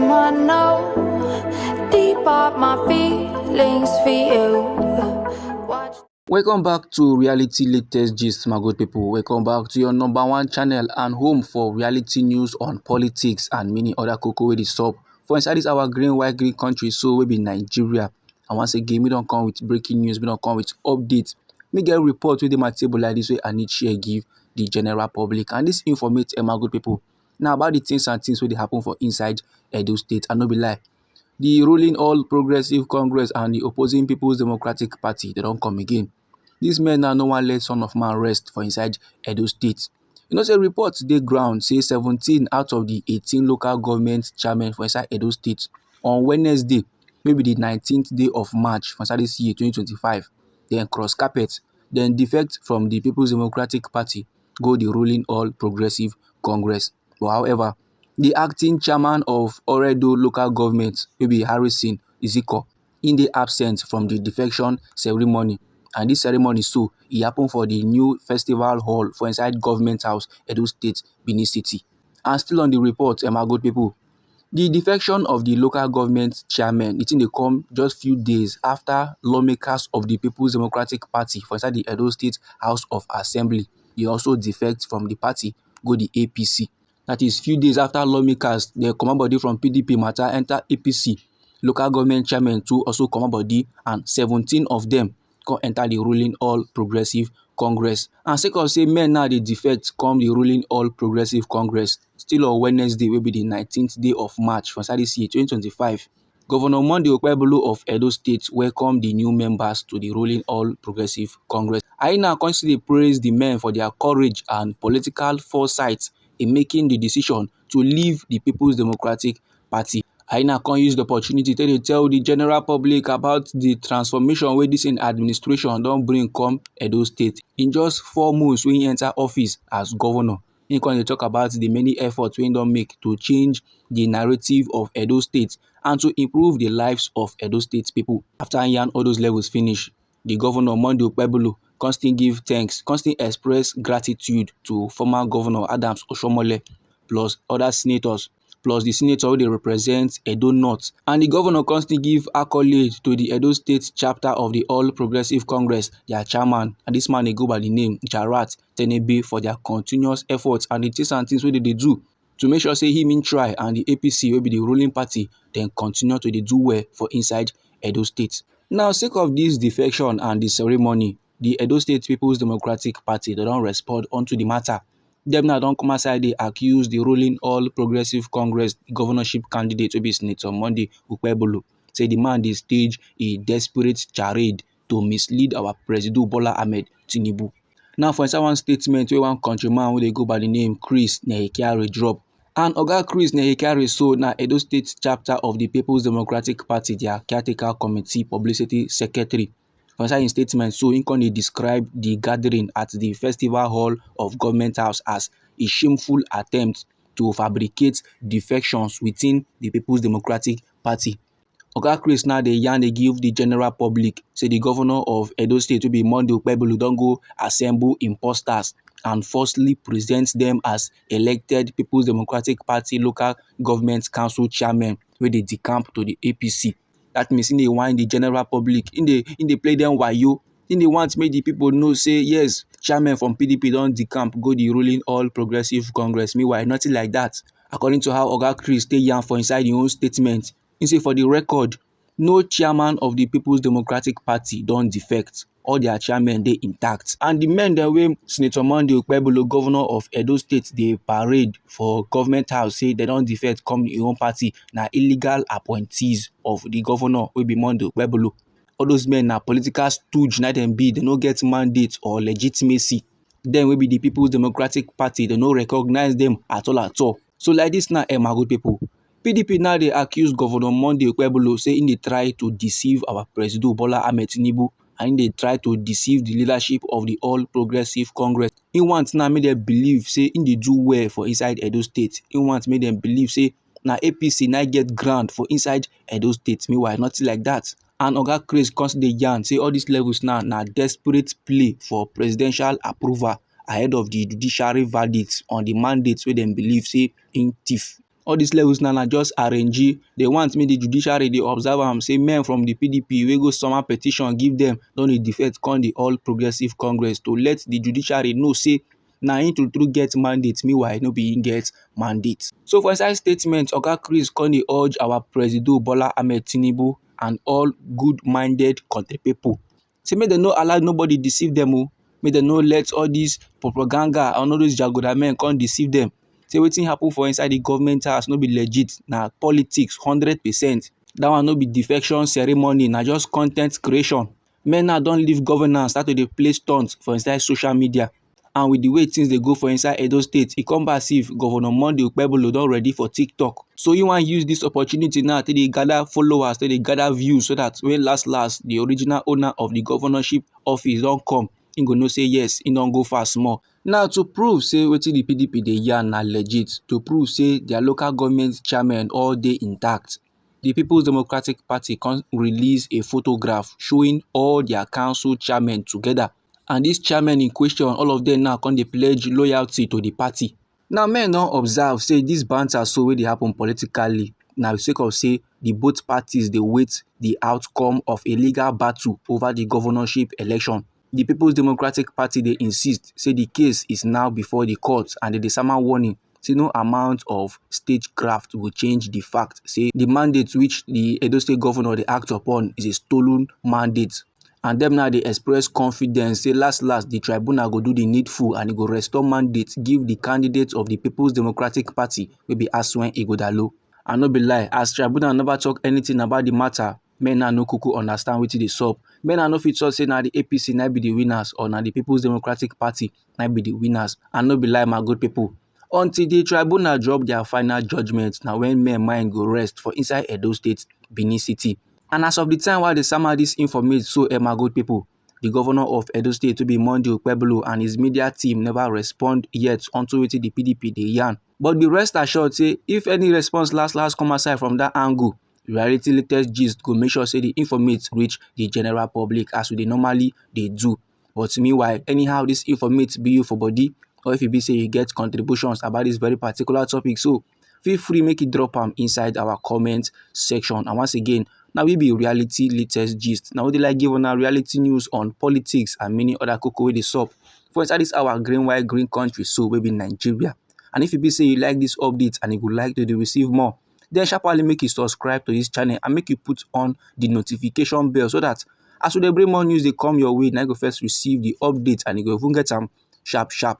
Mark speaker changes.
Speaker 1: I know deep up my feelings for you.
Speaker 2: Welcome back to Reality Latest Gist, my good people. Welcome back to your number one channel and home for reality news on politics and many other cocoa wey dey sup for inside this our white green country, so we be Nigeria. And once again, we don't come with breaking news, we don't come with updates. Me get report with my table like this way I need share give the general public, and this informate my good people. Now about the things and things wey dey happen for inside Edo State, and no be lie. The ruling All Progressive Congress and the opposing People's Democratic Party, they don't come again. These men now no one let son of man rest for inside Edo State. You know, say reports dey ground say 17 out of the 18 local government chairmen for inside Edo State on Wednesday, maybe the 19th day of March for inside this year 2025, then cross carpet, then defect from the People's Democratic Party, go the ruling All Progressive Congress. But however, the acting chairman of Oredo local government, maybe Harrison Iziko, in the absent from the defection ceremony. And this ceremony so it happened for the new festival hall for inside Government House, Edo State, Benin City. And still on the report, my good people, the defection of the local government chairman, it in dey come just few days after lawmakers of the People's Democratic Party for inside the Edo State House of Assembly, they also defect from the party, go the APC. That is few days after lawmakers, they come body from PDP matter enter APC. Local government chairman too also come body, and 17 of them come enter the ruling All Progressive Congress. And sake of say men now they defect come the ruling All Progressive Congress, still on Wednesday will be the 19th day of March for this year 2025. Governor Monday Okpebholo of Edo State welcome the new members to the ruling All Progressive Congress. I now constantly praise the men for their courage and political foresight in making the decision to leave the People's Democratic Party. I now can use the opportunity to tell the general public about the transformation where this administration don't bring come Edo State. In just 4 months when he enter office as governor, he can talk about the many efforts we don't make to change the narrative of Edo State and to improve the lives of Edo State people. After he all those levels finish, the governor Monday Okpebholo constantly give thanks, constantly express gratitude to former governor Adams Oshomole plus other senators, plus the senator who they represent Edo North. And the governor constantly give accolade to the Edo State chapter of the All Progressive Congress, their chairman, and this man they go by the name Jarat Tenebe, for their continuous efforts and the things and things wey they do to make sure say him in try and the APC will be the ruling party then continue to do well for inside Edo State. Now, sake of this defection and the ceremony, the Edo State People's Democratic Party, they don't respond onto the matter. Them now don't come outside, they accuse the ruling All Progressive Congress governorship candidate to be Senator Monday Okpebholo. Say the man they stage a desperate charade to mislead our President Bola Ahmed Tinubu. Now, for inside one statement where one countryman who they go by the name Chris Nehekare drop. And Oga Chris Nehekare so now Edo State chapter of the People's Democratic Party, their caretaker committee publicity secretary. For inside his statement, so he can describe the gathering at the festival hall of Government House as a shameful attempt to fabricate defections within the People's Democratic Party. Oga Chris now they give the general public, say the governor of Edo State to be Monday Okpebholo don't go assemble imposters and falsely present them as elected People's Democratic Party local government council chairmen where they decamp to the APC. That means in they want the general public, in they play them wayo, in they want to make the people know say yes, chairmen from PDP don't decamp go the ruling All Progressive Congress. Meanwhile, nothing like that. According to how Oga Chris stay young for inside his own statement, he say for the record, no chairman of the People's Democratic Party don't defect. All their chairmen they intact. And the men that way Senator Monday Okpebholo, governor of Edo State, they parade for Government House, say they don't defect come in own party. Now illegal appointees of the governor will be Monday Okpebholo. All those men are political stooge, not them be, they no get mandate or legitimacy. Then will be the People's Democratic Party, they no recognize them at all at all. So like this now, my good people. PDP now they accuse Governor Monday Okpebholo saying they try to deceive our President Bola Ahmed Tinubu, and they try to deceive the leadership of the All Progressive Congress. He wants now make them believe say in they do well for inside Edo State. He wants make them believe say now APC now get grant for inside Edo State. Meanwhile, nothing like that. And Oga Chris constantly yarn say all these levels now desperate play for presidential approval ahead of the judiciary verdicts on the mandates where them believe say in thief. All these levels now na just arrange. They want make the judiciary dey observe am say men from the PDP wey go sama petition give them don dey defect come the All Progressive Congress to let the judiciary know say na him true get mandate, meanwhile no be him get mandate. So for inside statement, Oga Chris come dey urge our President Bola Ahmed Tinubu and all good-minded country people say make dem no allow nobody deceive dem o, make dem no let all these propaganda and all those jagoda men come deceive dem. Say wetin happen for inside the government house no be legit, na politics 100%. Dat one no be defection ceremony, na just con ten t creation. Men now don leave governance, start to dey play stunts for inside social media. And with the way things dey go for inside Edo State, e come back as if Governor Monday Okpebholo don ready for TikTok. So he wan use this opportunity now to dey gather followers, to dey gather views, so that when last the original owner of the governorship office don come, he go know say yes, he don go far small. Now to prove say wetin the PDP dey yarn na legit, to prove say their local government chairmen all dey intact, the People's Democratic Party come release a photograph showing all their council chairmen together. And these chairmen in question, all of them now come dey pledge loyalty to the party. Now men don observe say this banter so wey dey happen politically na sake of say the both parties dey wait the outcome of a legal battle over the governorship election. The People's Democratic Party dey insist say the case is now before the court, and dey sama warning say no amount of stagecraft will change the fact say the mandate which the Edo State governor dey act upon is a stolen mandate. And them now dey express confidence say last the tribunal go do the needful and e go restore mandate give the candidate of the People's Democratic Party wey be Asuen Ighodalo. And no be lie, as tribunal never talk anything about the matter, men now no kuku understand wetin dey sup. Men now no fit talk say na the APC na be the winners or na the People's Democratic Party na be the winners. And no be lie, my good people, until the tribunal drop their final judgment, na when men mind go rest for inside Edo State, Benin City. And as of the time while they sama this informate, so my good people, the governor of Edo State to be Monday Okpebholo and his media team never respond yet unto wetin the PDP dey yarn. But the rest assured say if any response last come aside from that angle, reality latest gist go make sure say the informate reach the general public as we dey normally dey do. But meanwhile, anyhow this informate be you for body, or if you be say you get contributions about this very particular topic, so feel free make it drop am inside our comment section. And once again, now we be reality latest gist. Now we dey like give una reality news on politics and many other koko wey dey sup for inside this our green country so wey be Nigeria. And if you be say you like this update and you would like to receive more, then sharply make you subscribe to this channel and make you put on the notification bell so that as we dey bring more news dey come your way, now you go first receive the update and you go even get am sharp.